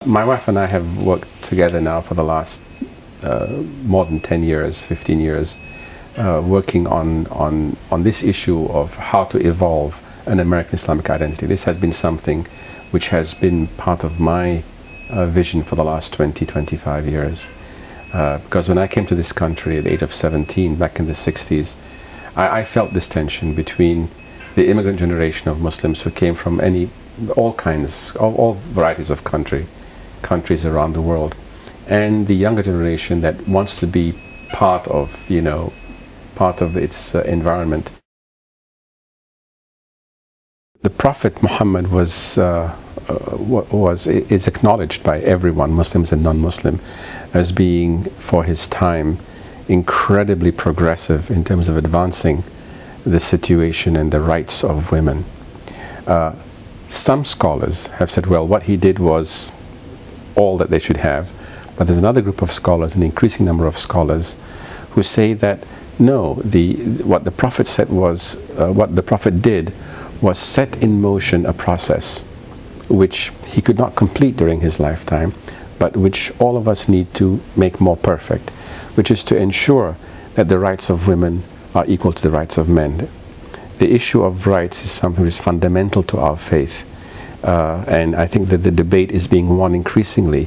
My wife and I have worked together now for the last more than 10 years, 15 years, working on this issue of how to evolve an American Islamic identity. This has been something which has been part of my vision for the last 20, 25 years. Because when I came to this country at the age of 17, back in the 60s, I felt this tension between the immigrant generation of Muslims who came from all varieties of countries around the world, and the younger generation that wants to be part of its environment. The Prophet Muhammad is acknowledged by everyone, Muslims and non-Muslim, as being, for his time, incredibly progressive in terms of advancing the situation and the rights of women. Some scholars have said, well, what he did was all that they should have, but there's another group of scholars, an increasing number of scholars, who say that no, what the Prophet said was, what the Prophet did was set in motion a process which he could not complete during his lifetime, but which all of us need to make more perfect, which is to ensure that the rights of women are equal to the rights of men. The issue of rights is something which is fundamental to our faith, and I think that the debate is being won increasingly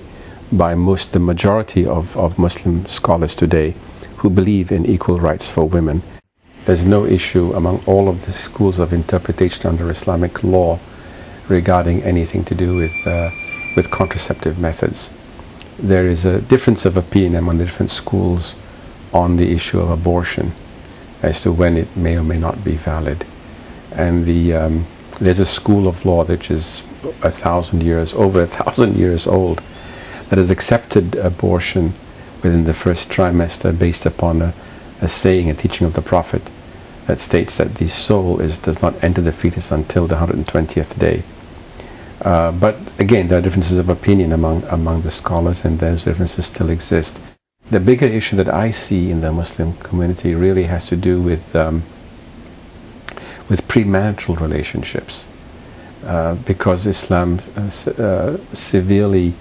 by the majority of Muslim scholars today who believe in equal rights for women. There's no issue among all of the schools of interpretation under Islamic law regarding anything to do with contraceptive methods. There is a difference of opinion among the different schools on the issue of abortion as to when it may or may not be valid. And there's a school of law which is over 1,000 years old, that has accepted abortion within the first trimester based upon a saying, a teaching of the Prophet, that states that the soul does not enter the fetus until the 120th day. But again, there are differences of opinion among the scholars, and those differences still exist. The bigger issue that I see in the Muslim community really has to do with premarital relationships, because Islam severely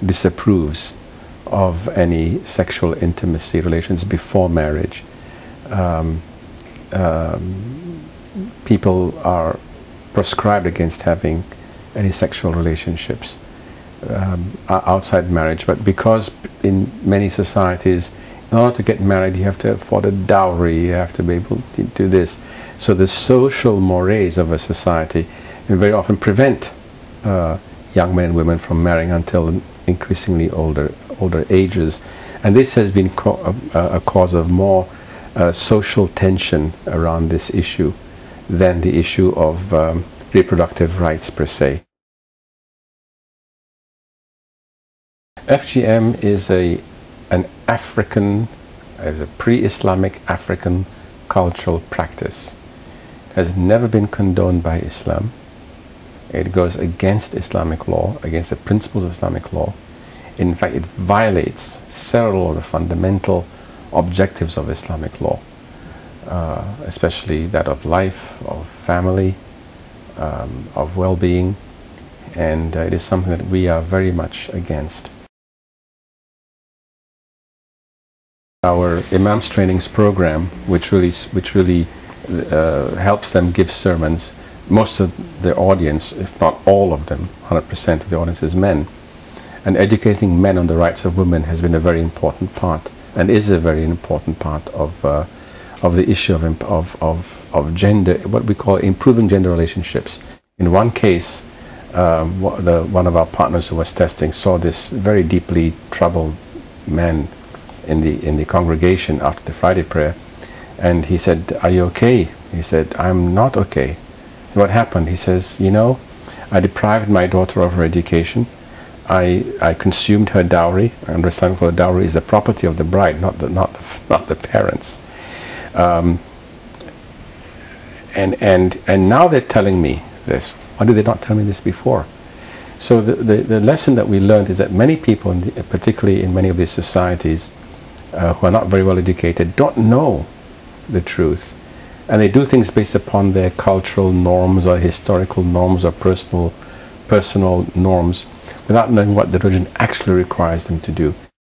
disapproves of any sexual intimacy relations before marriage. People are proscribed against having any sexual relationships outside marriage, but because in many societies, in order to get married, you have to afford a dowry, you have to be able to do this. So the social mores of a society very often prevent young men and women from marrying until increasingly older ages. And this has been a cause of more social tension around this issue than the issue of reproductive rights per se. FGM is a pre-Islamic African cultural practice. It has never been condoned by Islam. It goes against Islamic law, against the principles of Islamic law. In fact, it violates several of the fundamental objectives of Islamic law, especially that of life, of family, of well-being, and it is something that we are very much against. Our Imams Trainings program, which really helps them give sermons, most of the audience, if not all of them, 100% of the audience is men. And educating men on the rights of women has been a very important part, and is a very important part of the issue of gender, what we call improving gender relationships. In one case, one of our partners who was testing saw this very deeply troubled man in the congregation after the Friday prayer, and he said, "Are you okay?" He said, "I'm not okay." What happened? He says, "You know, I deprived my daughter of her education. I consumed her dowry. I understand that dowry is the property of the bride, not the parents. And now they're telling me this. Why did they not tell me this before?" So the lesson that we learned is that many people, particularly in many of these societies, who are not very well educated, don't know the truth, and they do things based upon their cultural norms or historical norms or personal norms, without knowing what the religion actually requires them to do.